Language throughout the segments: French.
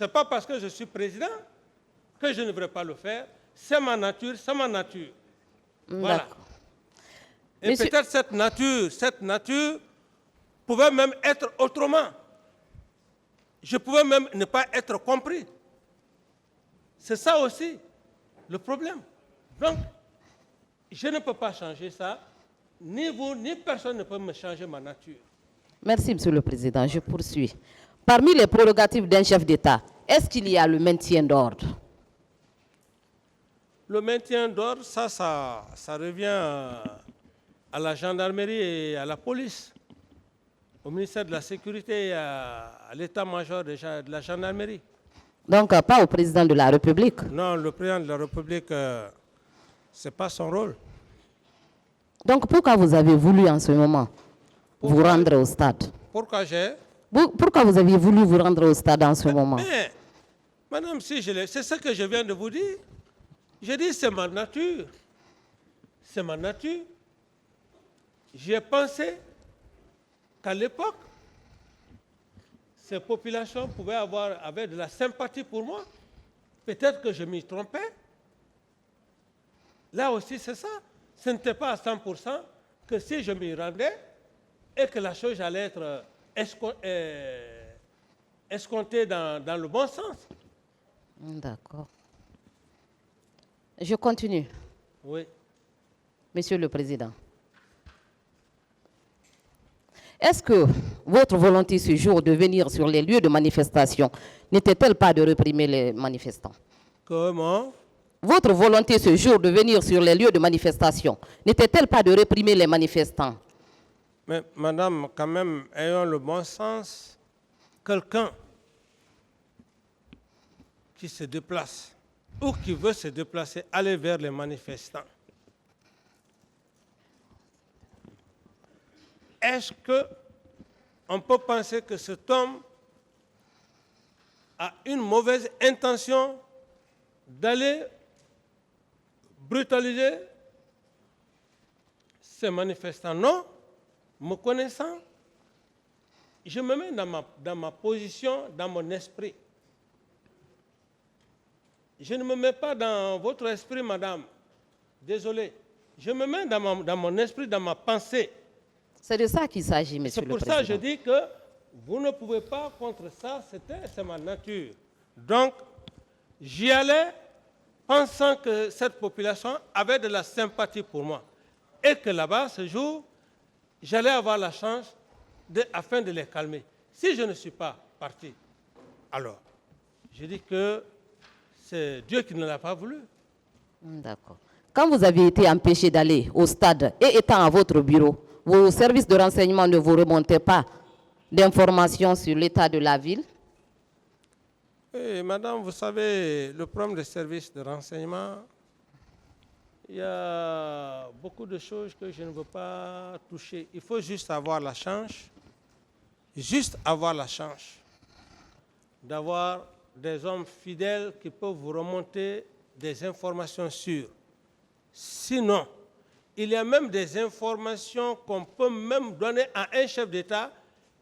Ce n'est pas parce que je suis président que je ne devrais pas le faire. C'est ma nature, c'est ma nature. Voilà. Et Monsieur... peut-être cette nature pouvait même être autrement. Je pouvais même ne pas être compris. C'est ça aussi le problème. Donc, je ne peux pas changer ça. Ni vous, ni personne ne peut me changer ma nature. Merci, Monsieur le Président. Je poursuis. Parmi les prérogatives d'un chef d'État, est-ce qu'il y a le maintien d'ordre? Le maintien d'ordre, ça revient à la gendarmerie et à la police, au ministère de la Sécurité et à l'état-major de la gendarmerie. Donc, pas au président de la République? Non, le président de la République, ce n'est pas son rôle. Donc, pourquoi vous avez voulu en ce moment vous rendre au stade? Pourquoi vous aviez voulu vous rendre au stade en ce moment? Mais, madame, c'est ce que je viens de vous dire. Je dis, c'est ma nature. C'est ma nature. J'ai pensé qu'à l'époque, ces populations avaient de la sympathie pour moi. Peut-être que je m'y trompais. Là aussi, c'est ça. Ce n'était pas à 100% que si je m'y rendais et que la chose allait être escomptée dans le bon sens. D'accord. Je continue. Oui. Monsieur le Président, est-ce que votre volonté ce jour de venir sur les lieux de manifestation n'était-elle pas de réprimer les manifestants? Comment? Votre volonté ce jour de venir sur les lieux de manifestation n'était-elle pas de réprimer les manifestants? Mais madame, quand même, ayons le bon sens. Quelqu'un qui se déplace ou qui veut se déplacer, aller vers les manifestants, est-ce qu'on peut penser que cet homme a une mauvaise intention d'aller brutaliser ces manifestants? Non. Me connaissant, je me mets dans ma position, dans mon esprit. Je ne me mets pas dans votre esprit, madame. Désolé. Je me mets dans mon esprit, dans ma pensée. C'est de ça qu'il s'agit, monsieur le Président. C'est pour ça que je dis que vous ne pouvez pas contre ça, c'est ma nature. Donc, j'y allais pensant que cette population avait de la sympathie pour moi. Et que là-bas, ce jour, j'allais avoir la chance afin de les calmer. Si je ne suis pas parti, alors, je dis que c'est Dieu qui ne l'a pas voulu. D'accord. Quand vous avez été empêché d'aller au stade et étant à votre bureau, vos services de renseignement ne vous remontaient pas d'informations sur l'état de la ville? Madame, vous savez, le problème des services de renseignement, il y a beaucoup de choses que je ne veux pas toucher. Il faut juste avoir la chance, d'avoir des hommes fidèles qui peuvent vous remonter des informations sûres. Sinon, il y a même des informations qu'on peut même donner à un chef d'État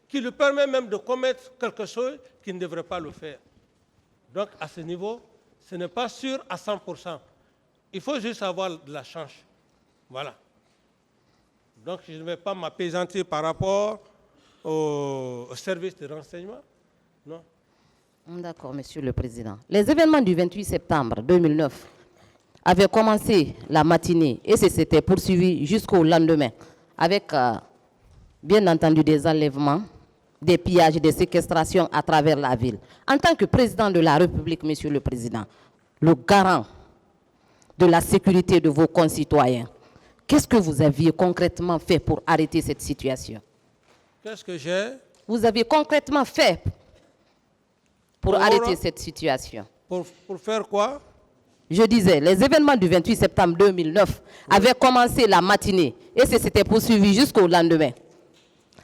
qui lui permet même de commettre quelque chose qu'il ne devrait pas le faire. Donc, à ce niveau, ce n'est pas sûr à 100%. Il faut juste avoir de la chance. Voilà. Donc, je ne vais pas m'appesantir par rapport au service de renseignement. Non. D'accord, Monsieur le Président. Les événements du 28 septembre 2009 avaient commencé la matinée et s'étaient poursuivis jusqu'au lendemain avec, bien entendu, des enlèvements, des pillages, des séquestrations à travers la ville. En tant que président de la République, Monsieur le Président, le garant de la sécurité de vos concitoyens, qu'est-ce que vous aviez concrètement fait pour arrêter cette situation? Qu'est-ce que j'ai? Vous avez concrètement fait pour arrêter cette situation? Pour faire quoi? Je disais, les événements du 28 septembre 2009 avaient commencé la matinée et s'étaient poursuivis jusqu'au lendemain,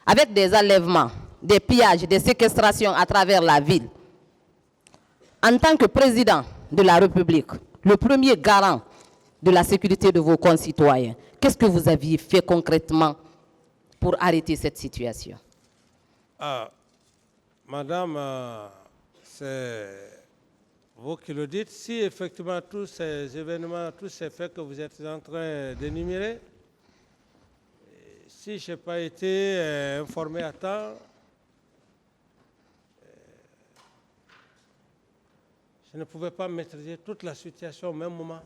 avec des enlèvements, des pillages, des séquestrations à travers la ville. En tant que président de la République, le premier garant de la sécurité de vos concitoyens, qu'est-ce que vous aviez fait concrètement pour arrêter cette situation? Madame, c'est vous qui le dites. Si effectivement tous ces événements, tous ces faits que vous êtes en train d'énumérer, si je n'ai pas été informé à temps, je ne pouvais pas maîtriser toute la situation au même moment.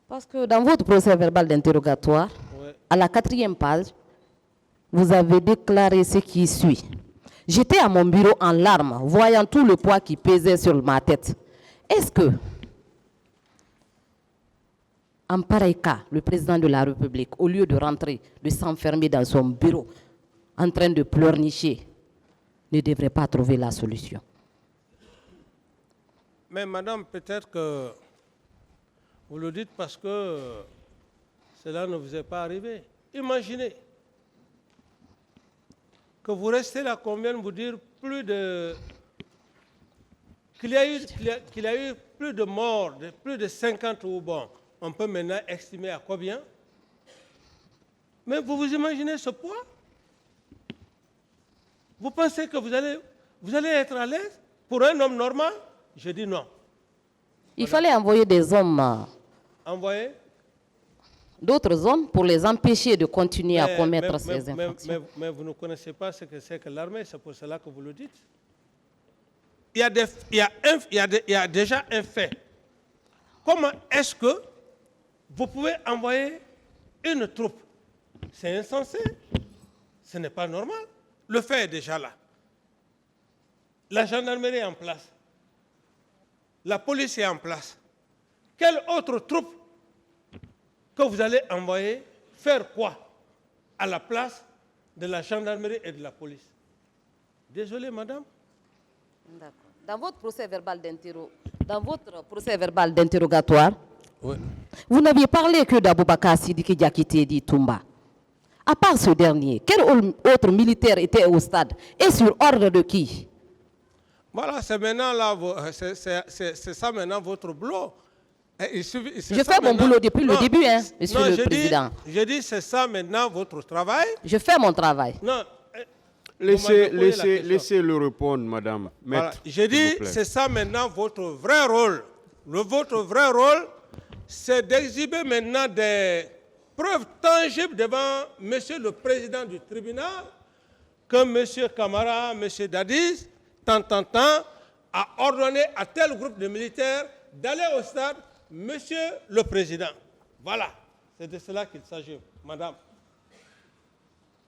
Parce que dans votre procès verbal d'interrogatoire, Ouais. à la 4e page, vous avez déclaré ce qui suit. J'étais à mon bureau en larmes, voyant tout le poids qui pesait sur ma tête. Est-ce que, en pareil cas, le président de la République, au lieu de rentrer, de s'enfermer dans son bureau, en train de pleurnicher, ne devrait pas trouver la solution? Mais madame, peut-être que vous le dites parce que cela ne vous est pas arrivé. Imaginez que vous restez là, qu'on vienne vous dire qu'il y a eu plus de morts, plus de 50 ou bon, on peut maintenant estimer à combien. Mais vous vous imaginez ce poids? Vous pensez que vous allez être à l'aise pour un homme normal? Je dis non. Il fallait envoyer des hommes, Envoyez. d'autres hommes, pour les empêcher de continuer à commettre ces infractions. Mais vous ne connaissez pas ce que c'est que l'armée, c'est pour cela que vous le dites. Il y a déjà un fait. Comment est-ce que vous pouvez envoyer une troupe? C'est insensé. Ce n'est pas normal. Le fait est déjà là. La gendarmerie est en place. La police est en place. Quelle autre troupe que vous allez envoyer faire quoi à la place de la gendarmerie et de la police? Désolé, madame. D'accord. Dans votre procès verbal d'interrogatoire, Oui. vous n'aviez parlé que d'Aboubacar Sidiki Diakité Toumba. À part ce dernier, quel autre militaire était au stade et sur ordre de qui? Voilà, c'est maintenant là, c'est ça maintenant votre boulot. Je fais mon boulot depuis le début, hein, monsieur le Président. Je dis, c'est ça maintenant votre travail. Je fais mon travail. Non. Laissez-le répondre, madame. Voilà. Maître, Je s'il dis, vous plaît. c'est ça maintenant votre vrai rôle. Votre vrai rôle, c'est d'exhiber maintenant des preuves tangibles devant monsieur le président du tribunal que monsieur Camara, monsieur Dadis, tant, a ordonné à tel groupe de militaires d'aller au stade, monsieur le président. Voilà, c'est de cela qu'il s'agit, madame.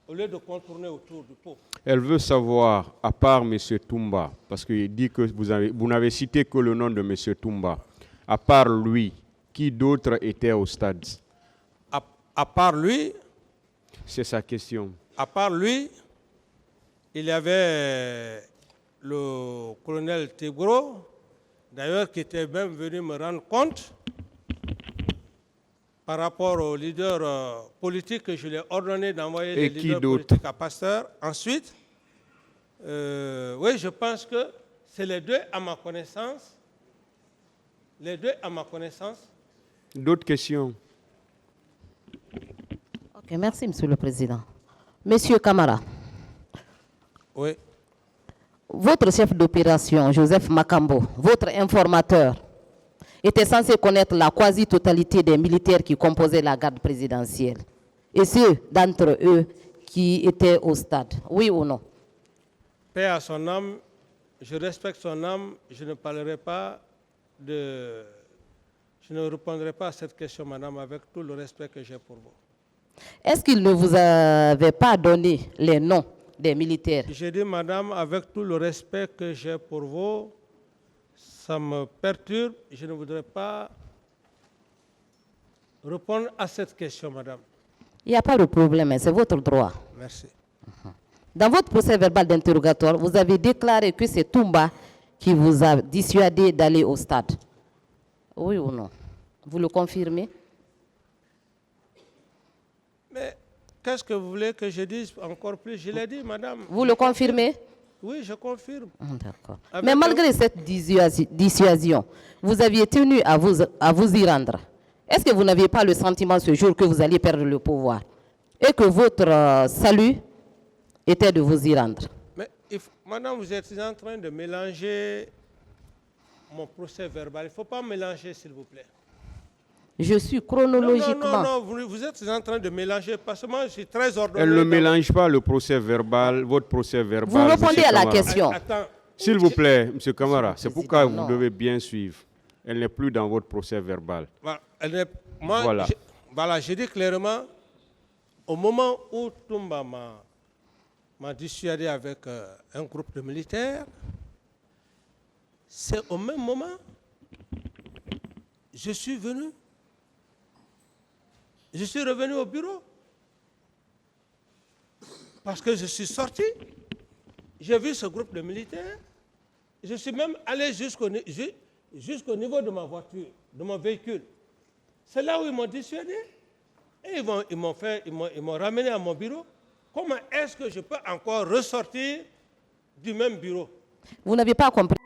Au lieu de contourner autour du pot. Elle veut savoir, à part M. Toumba, parce qu'il dit que vous n'avez cité que le nom de M. Toumba, à part lui, qui d'autre était au stade? À part lui, c'est sa question. À part lui, il y avait le colonel Tegro, d'ailleurs, qui était même venu me rendre compte par rapport au leader politique que je lui ai ordonné d'envoyer les leaders politiques à Pasteur. Ensuite, oui, je pense que c'est les deux à ma connaissance. Les deux à ma connaissance. D'autres questions? Ok, merci, monsieur le Président. Monsieur Camara. Oui. Votre chef d'opération, Joseph Makambo, votre informateur, était censé connaître la quasi-totalité des militaires qui composaient la garde présidentielle. Et ceux d'entre eux qui étaient au stade, oui ou non? Paix à son âme, je respecte son âme, je ne parlerai pas de... Je ne répondrai pas à cette question, madame, avec tout le respect que j'ai pour vous. Est-ce qu'il ne vous avait pas donné les noms des militaires? J'ai dit, madame, avec tout le respect que j'ai pour vous, ça me perturbe. Je ne voudrais pas répondre à cette question, madame. Il n'y a pas de problème, c'est votre droit. Merci. Dans votre procès verbal d'interrogatoire, vous avez déclaré que c'est Toumba qui vous a dissuadé d'aller au stade. Oui ou non? Vous le confirmez? Mais qu'est-ce que vous voulez que je dise encore plus? Je l'ai dit, madame. Vous le confirmez? Oui, je confirme. D'accord. Mais malgré cette dissuasion, vous aviez tenu à vous y rendre. Est-ce que vous n'aviez pas le sentiment ce jour que vous alliez perdre le pouvoir et que votre salut était de vous y rendre? Mais Madame, vous êtes en train de mélanger mon procès verbal. Il ne faut pas mélanger, s'il vous plaît. Je suis chronologiquement... Non, vous êtes en train de mélanger, parce que moi, je suis très ordonné. Elle ne mélange pas le procès verbal, votre procès verbal. Vous répondez monsieur à la Camara. question. Attends, S'il vous plaît, M. Camara, Monsieur c'est le pourquoi Président, vous non. devez bien suivre. Elle n'est plus dans votre procès verbal. voilà. Voilà, je dis clairement, au moment où Toumba m'a dissuadé avec un groupe de militaires, c'est au même moment, je suis revenu au bureau. Parce que je suis sorti, j'ai vu ce groupe de militaires, je suis même allé jusqu'au niveau de ma voiture, de mon véhicule. C'est là où ils m'ont dissuadé. Et ils m'ont ramené à mon bureau. Comment est-ce que je peux encore ressortir du même bureau? Vous n'avez pas compris.